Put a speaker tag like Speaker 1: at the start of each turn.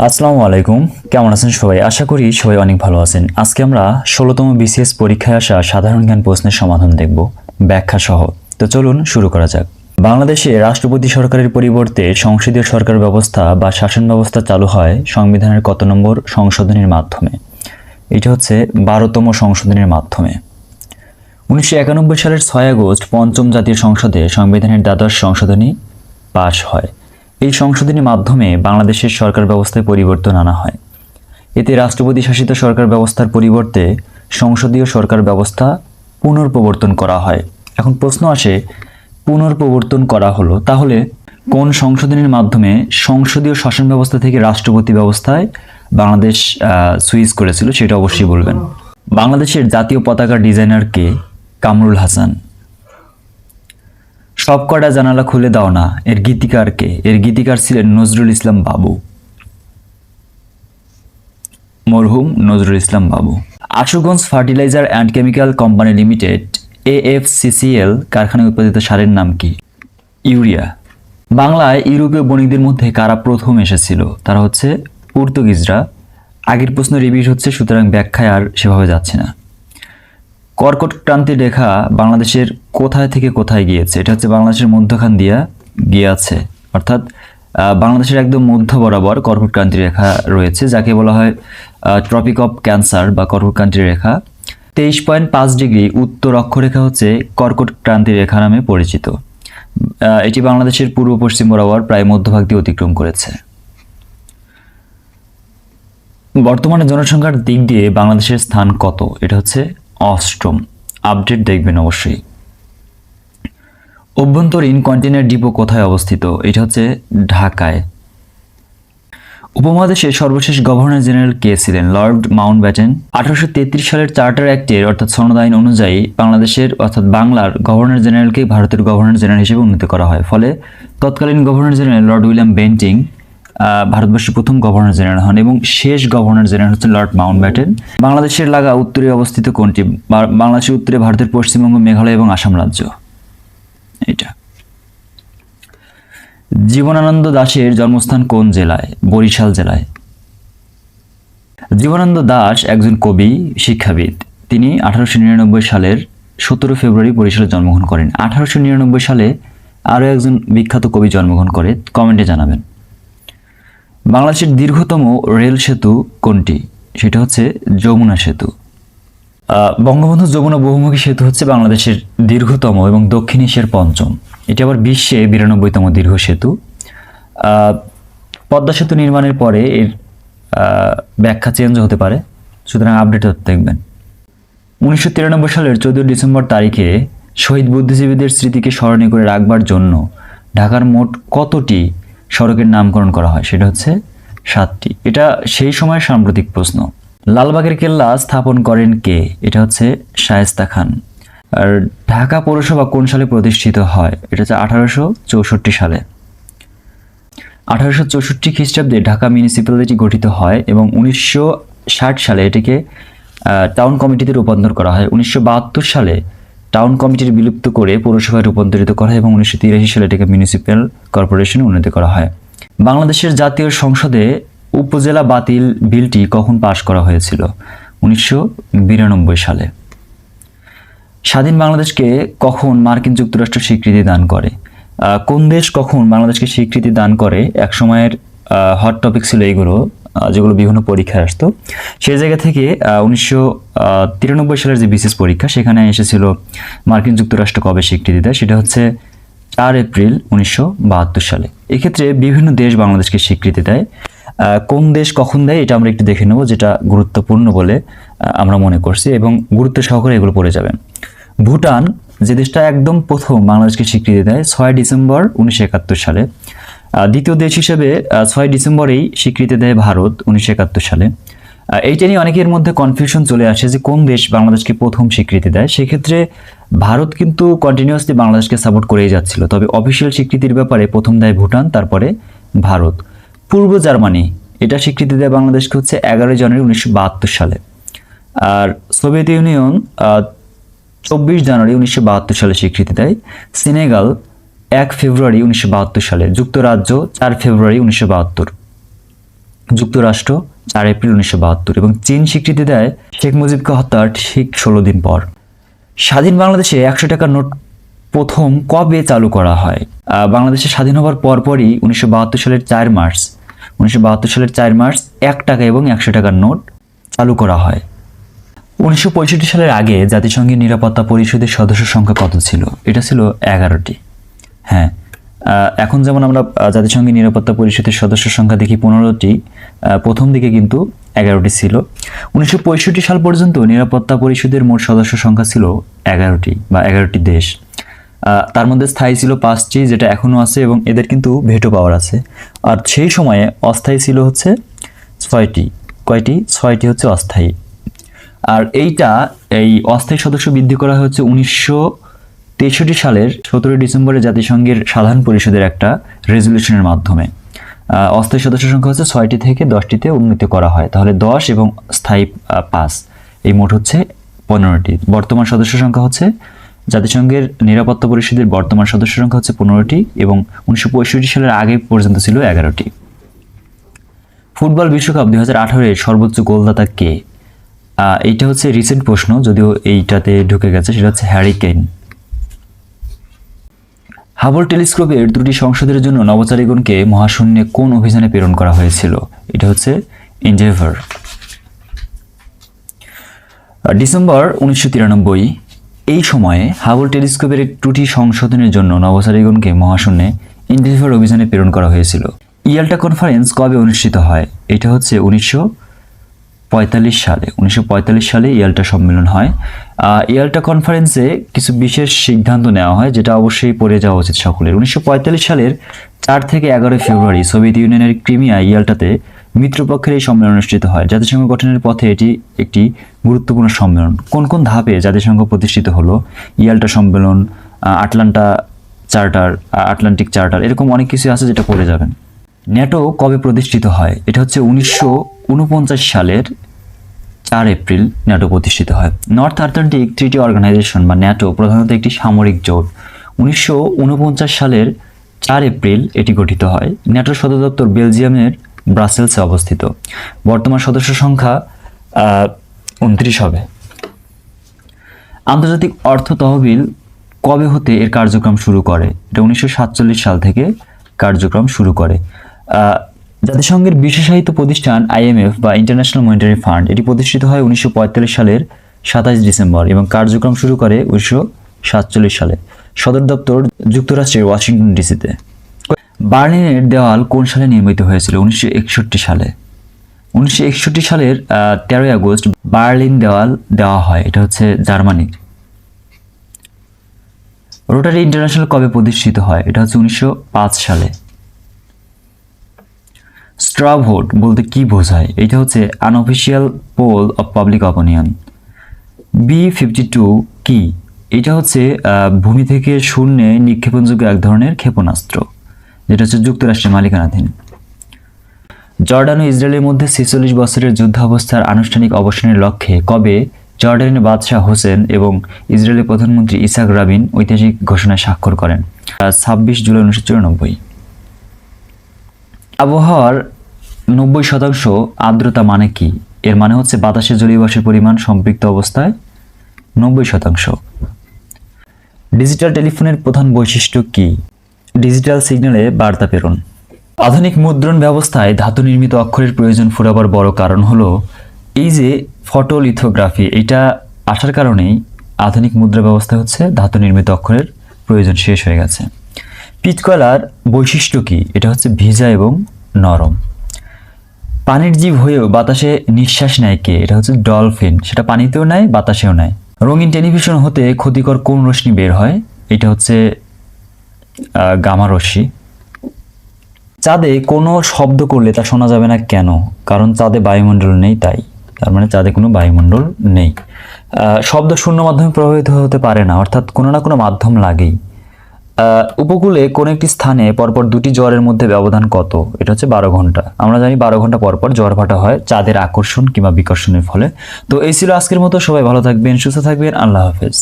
Speaker 1: আসসালামু আলাইকুম। কেমন আছেন সবাই? আশা করি সবাই অনেক ভালো আছেন। আজকে আমরা ১৬তম বিসিএস পরীক্ষায় আসা সাধারণ জ্ঞান প্রশ্নের সমাধান দেখব ব্যাখ্যা সহ। তো চলুন শুরু করা যাক। বাংলাদেশে রাষ্ট্রপতি সরকারের পরিবর্তে সংসদীয় সরকার ব্যবস্থা বা শাসন ব্যবস্থা চালু হয় সংবিধানের কত নম্বর সংশোধনীর মাধ্যমে? এটা হচ্ছে ১২তম সংশোধনীর মাধ্যমে। ১৯৯১ সালের ৬ আগস্ট পঞ্চম জাতীয় সংসদে সংবিধানের দ্বাদশ সংশোধনী পাশ হয়। এই সংশোধনীর মাধ্যমে বাংলাদেশের সরকার ব্যবস্থায় পরিবর্তন আনা হয়। এতে রাষ্ট্রপতি শাসিত সরকার ব্যবস্থার পরিবর্তে সংসদীয় সরকার ব্যবস্থা পুনর্প্রবর্তন করা হয়। এখন প্রশ্ন আসে, পুনর্প্রবর্তন করা হলো, তাহলে কোন সংশোধনীর মাধ্যমে সংসদীয় শাসন ব্যবস্থা থেকে রাষ্ট্রপতি ব্যবস্থায় বাংলাদেশ সুইচ করেছিল সেটা অবশ্যই বলবেন। বাংলাদেশের জাতীয় পতাকার ডিজাইনার কে? কামরুল হাসান। সবকটা জানালা খুলে দাও না এর গীতিকার কে? এর গীতিকার ছিলেন নজরুল ইসলাম বাবু, মরহুম নজরুল ইসলাম বাবু। Ashuganj fertiliser and chemical company limited AFCCL কারখানায় উৎপাদিত সারের নাম কি? ইউরিয়া। বাংলায় ইউরোপীয় বণিকদের মধ্যে কারা প্রথম এসেছিল? তারা হচ্ছে পর্তুগিজরা। আগের প্রশ্ন রিপিট হচ্ছে, সুতরাং ব্যাখ্যায় আর সেভাবে যাচ্ছে না। কর্কট ক্রান্তি রেখা বাংলাদেশের কোথায় থেকে কোথায় গিয়েছে? এটা হচ্ছে বাংলাদেশের মধ্যখান দিয়া গিয়েছে, অর্থাৎ বাংলাদেশের একদম মধ্য বরাবর কর্কট ক্রান্তি রেখা রয়েছে, যাকে বলা হয় ট্রপিক অফ ক্যান্সার বা কর্কট ক্রান্তি রেখা। 23.5 ডিগ্রি উত্তর অক্ষরেখা হচ্ছে কর্কট ক্রান্তি রেখা নামে পরিচিত। এটি বাংলাদেশের পূর্ব পশ্চিম বরাবর প্রায় মধ্যভাগ দিয়ে অতিক্রম করেছে। বর্তমানে জনসংখ্যার দিক দিয়ে বাংলাদেশের স্থান কত? এটা হচ্ছে অষ্টম। আপডেট দেখবেন অবশ্যই। অভ্যন্তরীণ কন্টেইনার ডিপো কোথায় অবস্থিত? এটা হচ্ছে ঢাকায়। উপমহাদেশের সর্বশেষ গভর্নর জেনারেল কে ছিলেন? Lord Mountbatten. 1833 সালের চার্টার অ্যাক্টের অর্থাৎ সনদ আইন অনুযায়ী বাংলাদেশের অর্থাৎ বাংলার গভর্নর জেনারেলকে ভারতের গভর্নর জেনারেল হিসেবে উন্নীত করা হয়। ফলে তৎকালীন governor general Lord William Bentinck ভারতবর্ষের প্রথম গভর্নর জেনারেল হন এবং শেষ গভর্নর জেনারেল হচ্ছেন লর্ড মাউন্টব্যাটেন। বাংলাদেশের লাগা উত্তরে অবস্থিত কোনটি? বাংলাদেশের উত্তরে ভারতের পশ্চিমবঙ্গ, মেঘালয় এবং আসাম রাজ্য। এটা। জীবনানন্দ দাশের জন্মস্থান কোন জেলায়? বরিশাল জেলায়। জীবনানন্দ দাশ একজন কবি, শিক্ষাবিদ। তিনি 1899 সালের 17 ফেব্রুয়ারি বরিশালে জন্মগ্রহণ করেন। 1899 সালে আরও একজন বিখ্যাত কবি জন্মগ্রহণ করে, কমেন্টে জানাবেন। বাংলাদেশের দীর্ঘতম রেল সেতু কোনটি? সেটা হচ্ছে যমুনা সেতু। বঙ্গবন্ধু যমুনা বহুমুখী সেতু হচ্ছে বাংলাদেশের দীর্ঘতম এবং দক্ষিণ এশিয়ার পঞ্চম। এটি আবার বিশ্বে 92তম দীর্ঘ সেতু। পদ্মা সেতু নির্মাণের পরে এর ব্যাখ্যা চেঞ্জ হতে পারে, সুতরাং আপডেট হতে দেখবেন। 1993 সালের 14 ডিসেম্বর তারিখে শহীদ বুদ্ধিজীবীদের স্মৃতিকে স্মরণে করে রাখবার জন্য ঢাকার মোট কতটি সড়কের নামকরণ করা হয়? সেটা হচ্ছে 7টি। এটা সেই সময়ের সাম্প্রতিক প্রশ্ন। লালবাগের কেল্লা স্থাপন করেন কে? এটা হচ্ছে শায়েস্তা খান। আর ঢাকা পৌরসভা কোন সালে প্রতিষ্ঠিত হয়? এটা হচ্ছে 1864 সালে। 1864 খ্রিস্টাব্দে ঢাকা মিউনিসিপ্যালিটি গঠিত হয় এবং 1960 সালে এটিকে টাউন কমিটিতে রূপান্তর করা হয়। 1972 সালে টাউন কমিটির বিলুপ্ত করে পৌরসভায় রূপান্তরিত করা হয় এবং 1983 সালে এটিকে মিউনিসিপ্যাল কর্পোরেশনে উন্নীত করা হয়। বাংলাদেশের জাতীয় সংসদে উপজেলা বাতিল বিলটি কখন পাশ করা হয়েছিল? 1992 সালে। স্বাধীন বাংলাদেশকে কখন মার্কিন যুক্তরাষ্ট্র স্বীকৃতি দান করে? কোন দেশ কখন বাংলাদেশকে স্বীকৃতি দান করে? এক সময়ের হট টপিক ছিল এইগুলো, যেগুলো বিভিন্ন পরীক্ষায় আসতো। সেই জায়গা থেকে 1993 সালের যে বিসিএস পরীক্ষা, সেখানে এসেছিল মার্কিন যুক্তরাষ্ট্র কবে স্বীকৃতি দেয়, সেটা হচ্ছে 4 এপ্রিল 1972 সালে। এক্ষেত্রে বিভিন্ন দেশ বাংলাদেশকে স্বীকৃতি দেয়। কোন দেশ কখন দেয় এটা আমরা একটু দেখে নেব, যেটা গুরুত্বপূর্ণ বলে আমরা মনে করছি এবং গুরুত্ব সহকারে এগুলো পড়ে যাবেন। ভুটান, যে দেশটা একদম প্রথম বাংলাদেশকে স্বীকৃতি দেয়, 6 ডিসেম্বর 1971 সালে। দ্বিতীয় দেশ হিসেবে 6 ডিসেম্বরেই স্বীকৃতি দেয় ভারত 1971 সালে। এইটা নিয়ে অনেকের মধ্যে কনফিউশন চলে আসে যে কোন দেশ বাংলাদেশকে প্রথম স্বীকৃতি দেয়। সেক্ষেত্রে ভারত কিন্তু কন্টিনিউয়াসলি বাংলাদেশকে সাপোর্ট করেই যাচ্ছিল, তবে অফিসিয়াল স্বীকৃতির ব্যাপারে প্রথম দেয় ভুটান, তারপরে ভারত। পূর্ব জার্মানি এটা স্বীকৃতি দেয় বাংলাদেশকে হচ্ছে 11 জানুয়ারি 1972 সালে। আর সোভিয়েত ইউনিয়ন 24 জানুয়ারি 1972 সালে স্বীকৃতি দেয়। সেনেগাল 1 ফেব্রুয়ারি 1972 সালে। যুক্তরাজ্য 4 ফেব্রুয়ারি 1972। যুক্তরাষ্ট্র 4 এপ্রিল 1972 এবং চীন স্বীকৃতি দেয় শেখ মুজিবকে হত্যার ঠিক 16 দিন পর। স্বাধীন বাংলাদেশে 100 টাকার নোট প্রথম কবে চালু করা হয়? বাংলাদেশে স্বাধীন হওয়ার পরপরই 1972 সালের 4 মার্চ 1 টাকা এবং 100 টাকার নোট চালু করা হয়। 1965 সালের আগে জাতিসংঘের নিরাপত্তা পরিষদের সদস্য সংখ্যা কত ছিল? এটা ছিল 11টি। হ্যাঁ, এখন যেমন আমরা জাতিসংঘের নিরাপত্তা পরিষদের সদস্য সংখ্যা দেখি 15টি, প্রথম দিকে কিন্তু 11টি ছিল। 1965 সাল পর্যন্ত নিরাপত্তা পরিষদের মোট সদস্য সংখ্যা ছিল 11টি বা 11টি দেশ। তার মধ্যে স্থায়ী ছিল 5টি, যেটা এখনও আছে এবং এদের কিন্তু ভেটো পাওয়ার আছে। আর সেই সময়ে অস্থায়ী ছিল হচ্ছে 6টি। কয়টি? 6টি হচ্ছে অস্থায়ী। আর এই অস্থায়ী সদস্য বৃদ্ধি করা হচ্ছে 1963 সালের 17 ডিসেম্বরে জাতিসংঘের সাধারণ পরিষদের একটা রেজলিউশনের মাধ্যমে। অস্থায়ী সদস্য সংখ্যা হচ্ছে 6টি থেকে 10টিতে উন্নীত করা হয়। তাহলে 10 এবং স্থায়ী 5, এই মোট হচ্ছে 15টি। বর্তমান সদস্য সংখ্যা হচ্ছে জাতিসংঘের নিরাপত্তা পরিষদের বর্তমান সদস্য সংখ্যা হচ্ছে 15টি এবং 1965 সালের আগে পর্যন্ত ছিল 11টি। ফুটবল বিশ্বকাপ 2018-এর সর্বোচ্চ গোলদাতা কে? এইটা হচ্ছে রিসেন্ট প্রশ্ন, যদিও এইটাতে ঢুকে গেছে, সেটা হচ্ছে হ্যারি কেইন। হাবল টেলিস্কোপের 3টি সংশোধনের জন্য নভোচারীগণকে মহাশূন্যে কোন অভিযানে প্রেরণ করা হয়েছিল? এটা হচ্ছে এনডেভর। ডিসেম্বর 1993 এই সময়ে হাবল টেলিস্কোপের 2টি সংশোধনের জন্য নভোচারীগণকে মহাশূন্যে এনডেভর অভিযানে প্রেরণ করা হয়েছিল। ইয়াল্টা কনফারেন্স কবে অনুষ্ঠিত হয়? এটা হচ্ছে 1945 সালে ইয়াল্টা সম্মেলন হয়। ইয়াল্টা কনফারেন্সে কিছু বিশেষ সিদ্ধান্ত নেওয়া হয়, যেটা অবশ্যই পড়ে যাওয়া উচিত সকলের। 1945 সালের 4 থেকে 11 ফেব্রুয়ারি সোভিয়েত ইউনিয়নের ক্রিমিয়া ইয়াল্টাতে মিত্রপক্ষের এই সম্মেলন অনুষ্ঠিত হয়। জাতিসংঘ গঠনের পথে এটি একটি গুরুত্বপূর্ণ সম্মেলন। কোন কোন ধাপে জাতিসংঘ প্রতিষ্ঠিত হলো? ইয়াল্টা সম্মেলন, আটলান্টিক চার্টার, এরকম অনেক কিছু আছে যেটা পড়ে যাবেন। ন্যাটো কবে প্রতিষ্ঠিত হয়? এটা হচ্ছে 1949 সালের 4 এপ্রিল ন্যাটো প্রতিষ্ঠিত হয়। নর্থ আটলান্টিক ট্রিটি অর্গানাইজেশন বা ন্যাটো প্রধানত একটি সামরিক জোট। 1949 সালের 4 এপ্রিল এটি গঠিত হয়। ন্যাটোর সদর দপ্তর বেলজিয়ামের ব্রাসেলসে অবস্থিত। বর্তমান সদস্য সংখ্যা 29 হবে। আন্তর্জাতিক অর্থ তহবিল কবে হতে এর কার্যক্রম শুরু করে? এটা 1947 সাল থেকে কার্যক্রম শুরু করে। জাতিসংঘের বিশেষায়িত প্রতিষ্ঠান IMF বা ইন্টারন্যাশনাল মনিটারি ফান্ড, এটি প্রতিষ্ঠিত হয় 1945 সালের 27 ডিসেম্বর এবং কার্যক্রম শুরু করে 1947 সালে। সদর দপ্তর যুক্তরাষ্ট্রের ওয়াশিংটন ডিসিতে। বার্লিনের দেওয়াল কোন সালে নির্মিত হয়েছিল? 1961 সালে। 1961 সালের 13 আগস্ট বার্লিন দেওয়াল দেওয়া হয়, এটা হচ্ছে জার্মানির। রোটারি ইন্টারন্যাশনাল কবে প্রতিষ্ঠিত হয়? এটা হচ্ছে 1905 সালে। স্ট্র ভোট বলতে কি বোঝায়? এটা হচ্ছে unofficial poll of public opinion. B-52 কি? এটা হচ্ছে ভূমি থেকে শূন্যে নিক্ষেপণযোগ্য এক ধরনের ক্ষেপণাস্ত্র, যেটা হচ্ছে যুক্তরাষ্ট্রের মালিকানাধীন। জর্ডান ও ইসরায়েলের মধ্যে 46 বছরের যুদ্ধাবস্থার আনুষ্ঠানিক অবসানের লক্ষ্যে কবে জর্ডানের বাদশাহ হোসেন এবং ইসরায়েলের প্রধানমন্ত্রী ইসাক রাবিন ঐতিহাসিক ঘোষণায় স্বাক্ষর করেন? 26 জুলাই 1994। আবহাওয়ার 90% আর্দ্রতা মানে কি? এর মানে হচ্ছে বাতাসে জলীয় বাষ্পের পরিমাণ সম্পৃক্ত অবস্থায় 90%। ডিজিটাল টেলিফোনের প্রধান বৈশিষ্ট্য কি? ডিজিটাল সিগন্যালে বার্তা প্রেরণ। আধুনিক মুদ্রণ ব্যবস্থায় ধাতু নির্মিত অক্ষরের প্রয়োজন ফুরাবার বড় কারণ হলো এই যে ফটোলিথোগ্রাফি, এটা আসার কারণেই আধুনিক মুদ্রা ব্যবস্থায় হচ্ছে ধাতু নির্মিত অক্ষরের প্রয়োজন শেষ হয়ে গেছে। পিচ কয়লার বৈশিষ্ট্য কি? এটা হচ্ছে ভিজা এবং নরম। পানির জীব হয়েও বাতাসে নিঃশ্বাস নেয় কে? এটা হচ্ছে ডলফিন, সেটা পানিতেও নেয় বাতাসেও নেয়। রঙিন টেলিভিশন হতে ক্ষতিকর কোন রশ্মি বের হয়? এটা হচ্ছে গামা রশ্মি। চাঁদে কোনো শব্দ করলে তা শোনা যাবে না কেন? কারণ চাঁদে বায়ুমণ্ডল নেই, তাই। তার মানে চাঁদে কোনো বায়ুমণ্ডল নেই। শব্দ শূন্য মাধ্যমে প্রভাবিত হতে পারে না, অর্থাৎ কোনো না কোনো মাধ্যম লাগেই। উপকূলে কোন একটি স্থানে পরপর 2টি জ্বরের মধ্যে ব্যবধান কত? এটা হচ্ছে 12 ঘন্টা। আমরা জানি 12 ঘন্টা পরপর জ্বর ভাটা হয় চাঁদের আকর্ষণ কিংবা বিকর্ষণের ফলে। তো এই ছিল আজকের মতো। সবাই ভালো থাকবেন, সুস্থ থাকবেন। আল্লাহ হাফেজ।